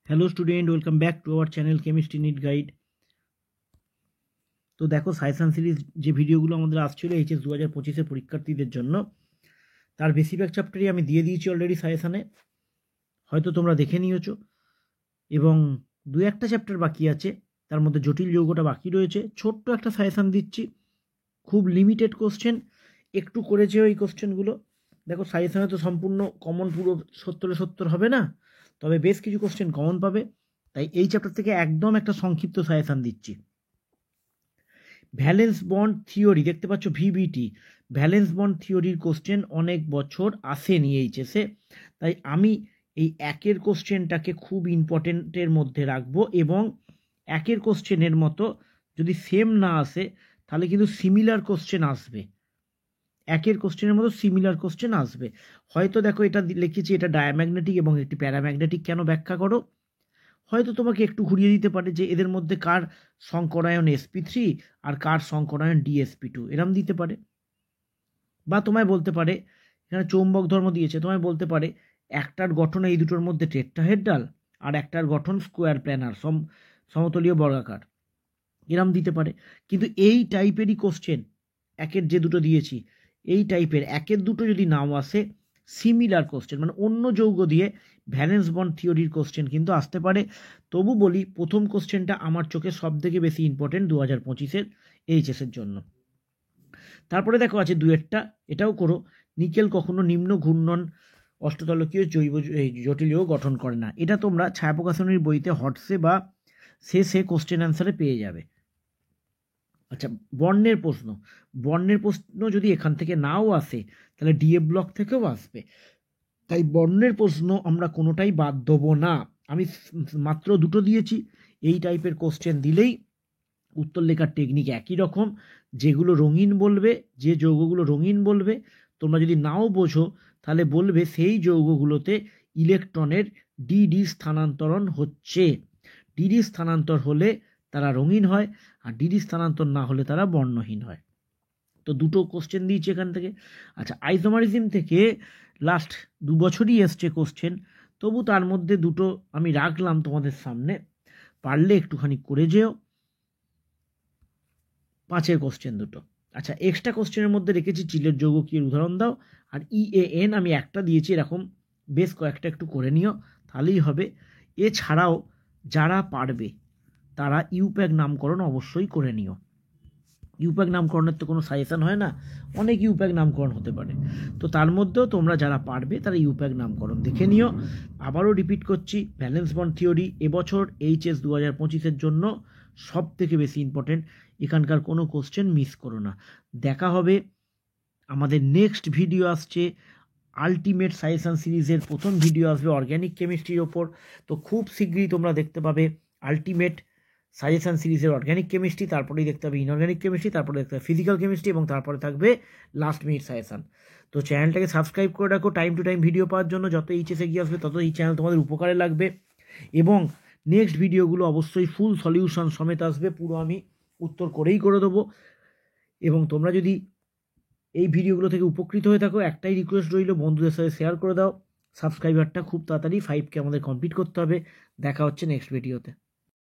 Hello student, welcome back to our channel chemistry NEET guide. তো দেখো, science series যে ভিডিওগুলো আমাদের আসছিল এইচএস 2025-এর পরীক্ষার্থীদের জন্য, তার বেশিরভাগ চ্যাপ্টারই আমি দিয়ে দিয়েছি অলরেডি সাজেশানে, হয়তো তোমরা দেখে নিয়েছো। এবং দু একটা চ্যাপ্টার বাকি আছে, তার মধ্যে জটিল যৌগটা বাকি রয়েছে। ছোট্ট একটা সাজেশান দিচ্ছি, খুব লিমিটেড কোশ্চেন, একটু করেছে ওই কোশ্চেনগুলো। দেখো, সাজেশানে তো সম্পূর্ণ কমন পুরো 70-70 হবে না, তবে বেশ কিছু কোশ্চেন কমন পাবে। তাই এই চ্যাপ্টার থেকে একদম একটা সংক্ষিপ্ত সাজেশান দিচ্ছি। ভ্যালেন্স বন্ড থিওরি দেখতে পাচ্ছ, ভিবিটি, ভ্যালেন্স বন্ড থিওরির কোশ্চেন অনেক বছর আসেনি এইচএসে, তাই আমি এই একের কোশ্চেনটাকে খুব ইম্পর্টেন্টের মধ্যে রাখবো। এবং একের কোশ্চেনের মতো যদি সেম না আসে, তাহলে কিন্তু সিমিলার কোশ্চেন আসবে। একের কোশ্চেনের মতো সিমিলার কোশ্চেন আসবে। হয়তো দেখো, এটা লিখেছি, এটা ডায়াম্যাগনেটিক এবং একটি প্যারাম্যাগনেটিক, কেন ব্যাখ্যা করো। হয়তো তোমাকে একটু ঘুরিয়ে দিতে পারে যে এদের মধ্যে কার সংকরায়ন sp3 আর কার সংকরায়ন dsp2, এরম দিতে পারে। বা তোমায় বলতে পারে, এখানে চৌম্বক ধর্ম দিয়েছে, তোমায় বলতে পারে একটার গঠন এই দুটোর মধ্যে টেট্রাহেড্রাল আর একটার গঠন স্কোয়ার প্ল্যানার, সমতলীয় বর্গাকার, এরম দিতে পারে। কিন্তু এই টাইপেরই কোশ্চেন একের যে দুটো দিয়েছি, এই টাইপের একের দুটো যদি নাও আসে, সিমিলার কোশ্চেন মানে অন্য যৌগ দিয়ে ভ্যালেন্স বন্ড থিওরির কোশ্চেন কিন্তু আসতে পারে। তবু বলি, প্রথম কোশ্চেনটা আমার চোখে সব থেকে বেশি ইম্পর্টেন্ট 2025-এর এইচএসের জন্য। তারপরে দেখো আছে দুয়েরটা, এটাও করো। নিকেল কখনো নিম্ন ঘূর্ণন অষ্টতলকীয় জৈব জটিল যৌগ গঠন করে না। এটা তোমরা ছায়াপ্রকাশনীর বইতে হটসে বা শেষে কোশ্চেন অ্যান্সারে পেয়ে যাবে। আচ্ছা, বর্ণের প্রশ্ন যদি এখান থেকে নাও আসে, তাহলে ডিএ ব্লক থেকেও আসবে। তাই বর্ণের প্রশ্ন আমরা কোনোটাই বাদ দেবো না। আমি মাত্র দুটো দিয়েছি, এই টাইপের কোশ্চেন দিলেই উত্তর লেখার টেকনিক একই রকম। যেগুলো রঙিন বলবে, যে যৌগগুলো রঙিন বলবে, তোমরা যদি নাও বোঝো তাহলে বলবে সেই যৌগগুলোতে ইলেকট্রনের ডিডি স্থানান্তরণ হচ্ছে। ডিডি স্থানান্তর হলে তারা রঙিন হয়, আর ডিডি স্থানান্তর না হলে তারা বর্ণহীন হয়। তো দুটো কোশ্চেন দিয়েছি এখান থেকে। আচ্ছা, আইসোমারিজম থেকে লাস্ট 2 বছরই এসছে কোশ্চেন, তবু তার মধ্যে দুটো আমি রাখলাম তোমাদের সামনে, পারলে একটুখানি করে যেও। 5-এর কোশ্চেন দুটো। আচ্ছা, এক্সট্রা কোশ্চেনের মধ্যে রেখেছি চিলের যৌগ কি এর উদাহরণ দাও, আর EAN আমি একটা দিয়েছি, এরকম বেশ কয়েকটা একটু করে নিও, তাহলেই হবে। এছাড়াও যারা পারবে তারা ইউপ্যাক নামকরণ অবশ্যই করে নিও। ইউপ্যাক নামকরণের তো কোনো সাজেশন হয় না, অনেক ইউপ্যাক নামকরণ হতে পারে। তো তার মধ্যেও তোমরা যারা পারবে তারা ইউপ্যাক নামকরণ দেখে নিও। আবারও রিপিট করছি, ভ্যালেন্স বন্ড থিওরি এবছর এইচএস 2025-এর জন্য সব থেকে বেশি ইম্পর্টেন্ট। এখানকার কোনো কোশ্চেন মিস করো না। দেখা হবে, আমাদের নেক্সট ভিডিও আসছে আলটিমেট সাজেশন সিরিজের প্রথম ভিডিও আসবে অর্গ্যানিক কেমিস্ট্রির ওপর। তো খুব শীঘ্রই তোমরা দেখতে পাবে আলটিমেট সাজেশন সিরিজের অর্গ্যানিক কেমিস্ট্রি, তারপরেই দেখতে হবে ইনঅর্গ্যানিক কেমিস্ট্রি, তারপরে দেখতে হবে ফিজিক্যাল কেমিস্ট্রি, এবং তারপরে থাকবে লাস্ট মিনিট সাজেশন। তো চ্যানেলটাকে সাবস্ক্রাইব করে রাখো টাইম টু টাইম ভিডিও পাওয়ার জন্য। যত এইচএসে গিয়ে আসবে তত এই চ্যানেল তোমাদের উপকারে লাগবে। এবং নেক্সট ভিডিওগুলো অবশ্যই ফুল সলিউশন সমেত আসবে, পুরো আমি উত্তর করেই করে দেবো। এবং তোমরা যদি এই ভিডিওগুলো থেকে উপকৃত হয়ে থাকো, একটাই রিকোয়েস্ট রইল, বন্ধুদের সাথে শেয়ার করে দাও। সাবস্ক্রাইবারটা খুব তাড়াতাড়ি 5K আমাদের কমপ্লিট করতে হবে। দেখা হচ্ছে নেক্সট ভিডিওতে।